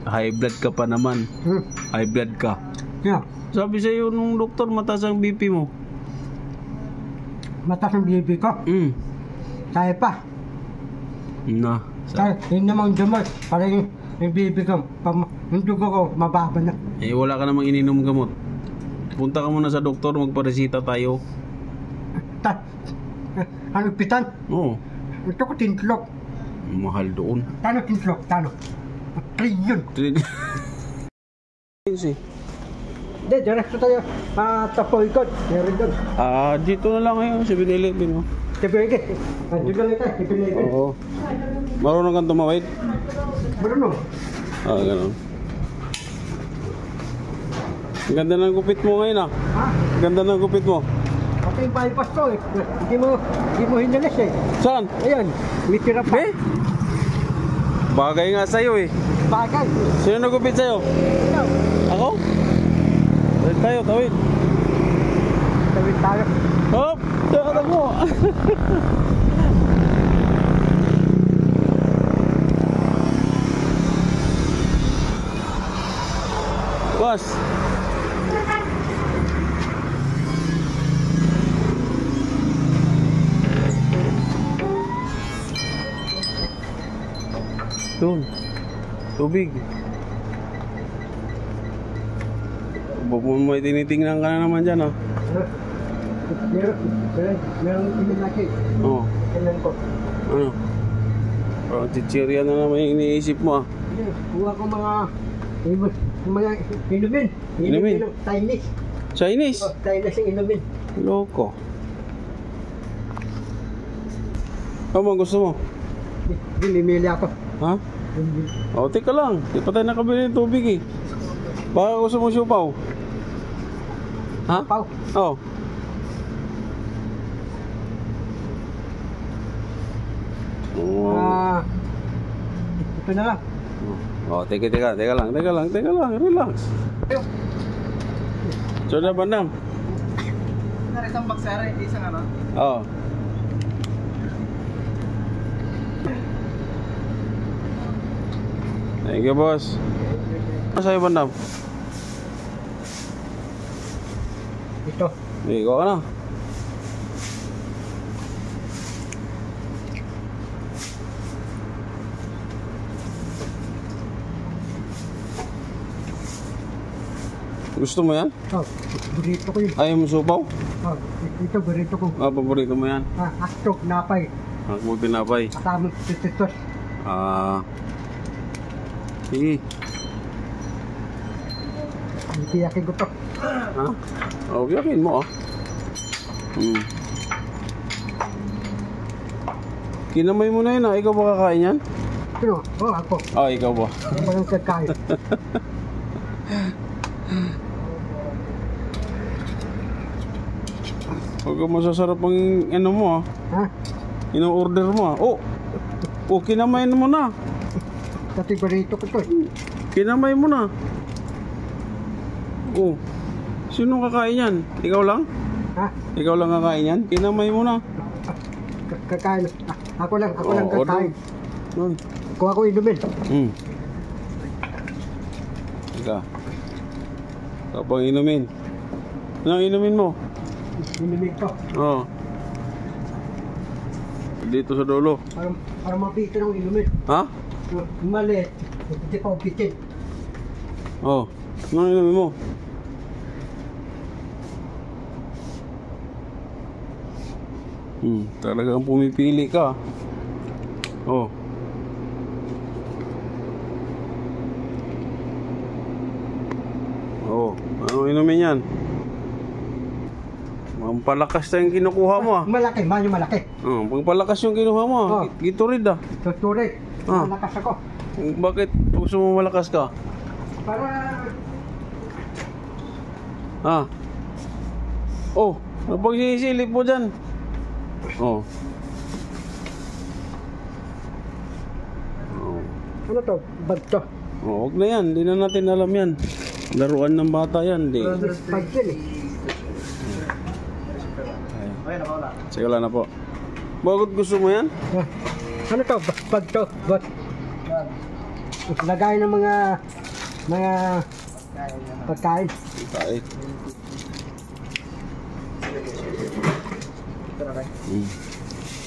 High blood ka pa naman. High blood ka. Yeah. Sabi sa'yo nung doktor, mataas ang BP mo. Mataas ang BP ko. Kaya pa. Na. Kaya, yun namang dumot. Para yung BP ko, yung dugo ko, mababa na. Eh, wala ka namang ininom gamot. Punta ka muna sa doktor, magparesita tayo. Ano, pitan? Oo. Ito ko tintlok. Mahal doon. Tano tintlok? Tano? Trillion. Hindi, diretso tayo. Tapoy ko. Meron doon. Dito na lang ngayon, 7-Eleven mo. 7-Eleven. Dito lang tayo, 7-Eleven. Oo. Marunong kang tumawid? Marunong. Ganun. Ang ganda ng gupit mo ngayon Ha? Ang ganda ng gupit mo. Okay, yung bypass to eh. Hindi mo hinalis eh. Saan? Ayan, may tira pa. Bagay nga sa'yo eh. Bagay. Sino nagupit sa'yo? Ikaw. Ako? Tawid tayo, tawid. Tawid tayo. Hop! Tawid mo! Boss! Doon. Tubig. May tinitingnan ka na naman dyan, ha? Meron iminaki. Oo. Kailan ko. Ano? Parang chichirya na naman yung iniisip mo, ah. Kuha ko mga inumin. Inumin? Chinese. Chinese? Oh, Chinese yung inumin. Loko. Ano bang gusto mo? Bimili ako. Ha? Teka lang. Di pa tayo nakabili ng tubig eh. Baka gusto mo siupaw? Ha? Siupaw? Oo. Ito na lang. Teka lang. Relax. Soda bandam. Isang baksara, isang ano? Oo. Thank you, boss. Ano sa'yo, bandam? Ito. Ikaw ka na. Gusto mo yan? Burrito ko yun. Ayaw mo supaw? Ito burrito ko. Paborito mo yan? Astrog, napay. Buti napay. Katamang tititos. Sige. Iyakin ko to. Ha? Iyakin mo, Kinamay mo na yun, Ikaw ba kakain yan? Sino? Ako. Ikaw ba? Ako lang kakain. Huwag ka masasarap ang ano mo, Ha? Ino-order mo, kinamayin mo na. Kasi burrito ko to. Kinamay mo na. Sino kakain yan? Ikaw lang? Ha? Ikaw lang kakain yan? Kinamay mo na. Kakain. Ako lang kakain. Doon. Kuha ko inumin. Ika. Kapag inumin. Anong inumin mo? Inumin ko. Oo. Dito sa dulo. Para mapito ng inumin. Ha? Maliit. Hindi pa upitin. Anong inumin mo? Talagang pumipili ka. Anong inumin yan? Pampalakas na yung kinukuha mo, Malaki, yung malaki. Pampalakas yung kinuha mo, Gatorade, Gatorade. Malakas ako. Bakit gusto mo malakas ka? Para... Napagsisilip mo dyan. Ano to? Bag to? Huwag na yan, hindi na natin alam yan. Laruan ng bata yan, di. Bag yan eh. Sige lang na po. Bakit gusto mo yan? Ano to? Bag to? Bag. lagay ng mga pagkain. Kahit.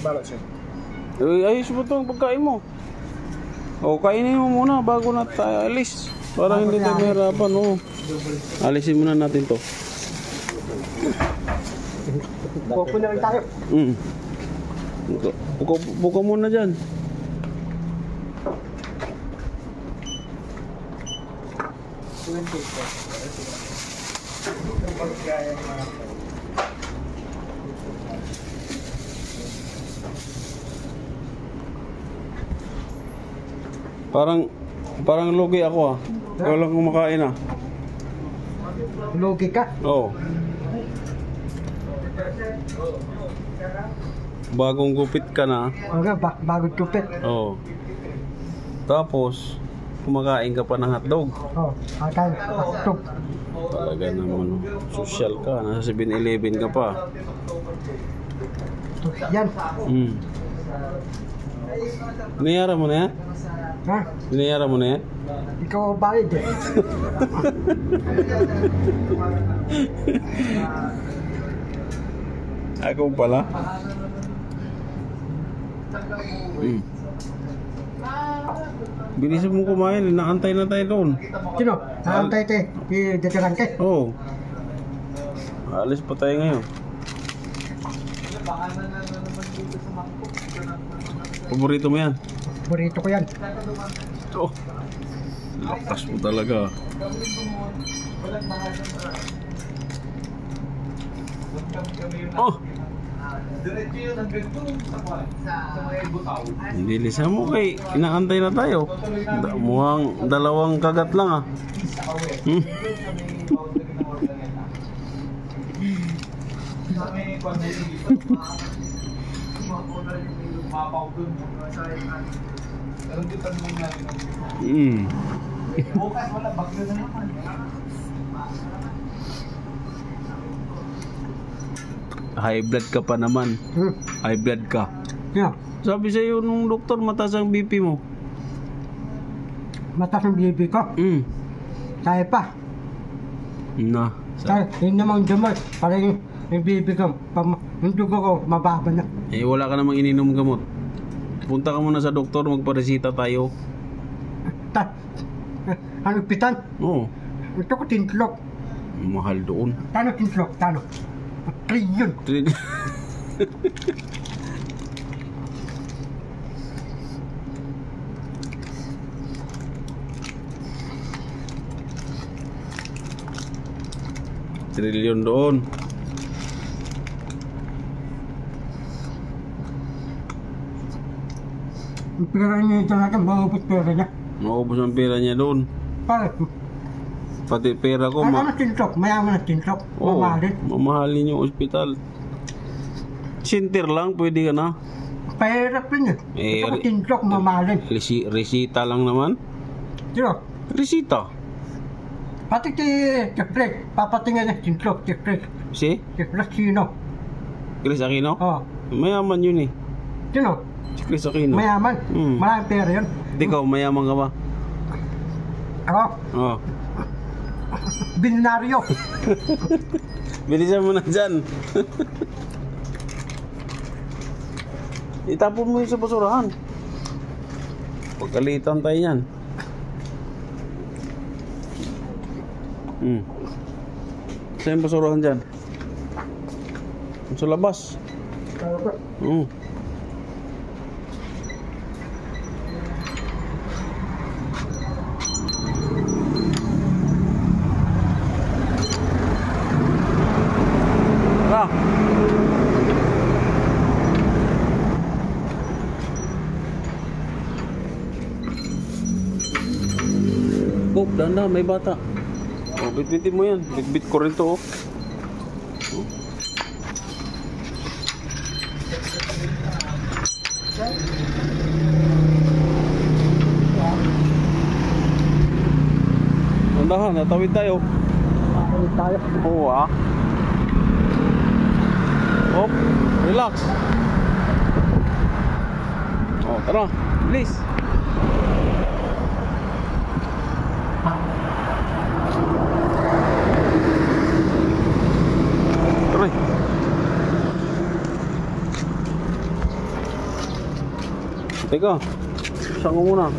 Balot siya. Ayos mo itong pagkain mo. O, kainin mo muna bago na tayo alis. Para hindi tayo mahirapan. O. Alisin muna natin to. Pupo na rin tayo. Buka muna dyan. Parang lugi ako ah. Walang kumakain ah. Lugi ka. Oo. Bagong gupit ka na. Okay, bagong tupit. Oo. Tapos, kumakain ka pa ng hotdog. Oh, kakain. Hotdog. Talaga naman, social ka. Nasa 7-Eleven ka pa. Yan. Binayara mo na yan? Ha? Binayara mo na yan? Ikaw ang bayad eh. Ako pala? Bilisan mo kumain, naantay na tayo doon. Sino? Naantay tayo. Dadalang kayo. Oo. Alis pa tayo ngayon. Paborito mo yan? Burrito ko yan. Oh. Lakas mo talaga. Oh. Bilisan mo kay inaantay na tayo. Mukhang dalawang kagat lang ah. Bukas wala bagyo na naman. High blood ka pa naman. High blood ka. Yeah. Sabi sa iyo nung doktor, mataas ang BP mo. Mataas ang bibi ko. Kaya pa. Na. Kaya, yun namang gamot. Para yung bibi ko, yung dugo ko, mababa na. Eh wala ka namang ininom gamot. Punta ka muna sa doktor, magparesita tayo. Ano pitan? Oo. Ito ko tintlok. Mahal doon. Tano tintlok? Tano? Trillion. Trillion doon. Ang pera niya talaga, maubos pera niya. Maubos ang pera niya doon. Bakit? Pati pera ko. Ano na tintlok? Mayaman na tintlok. Oo, Mamahalin. mamahalin yung ospital. Sinter lang, pwede ka na. Pahirap rin yun. Eh, Ito ko tintlok, mamahalin. Resita lang naman. Sino? Resita. Pati si Chris, papatingin na tintlok, si Chris. Si? Si Chris sino? Chris Aquino? Oo. Mayaman yun eh. Sino? Si Chris Aquino. Mayaman. Maraming pera yun. Ikaw, mayaman ka ba? Ako, Oo. binaryo. Bilisan mo na dyan. Itapon mo yun sa basurahan. Pagkalitan tayo yan. Saan yung basurahan dyan? Sa labas. Tara. Oh, dahan-dahan, may bata. Oh, bit-bitin mo yan. Bit-bit ko rin to, oh. Dahan-dahan, natawid tayo. Natawid tayo. Oo, ah. Oh, relax. Oh, tara, please. Teka, saan ko muna?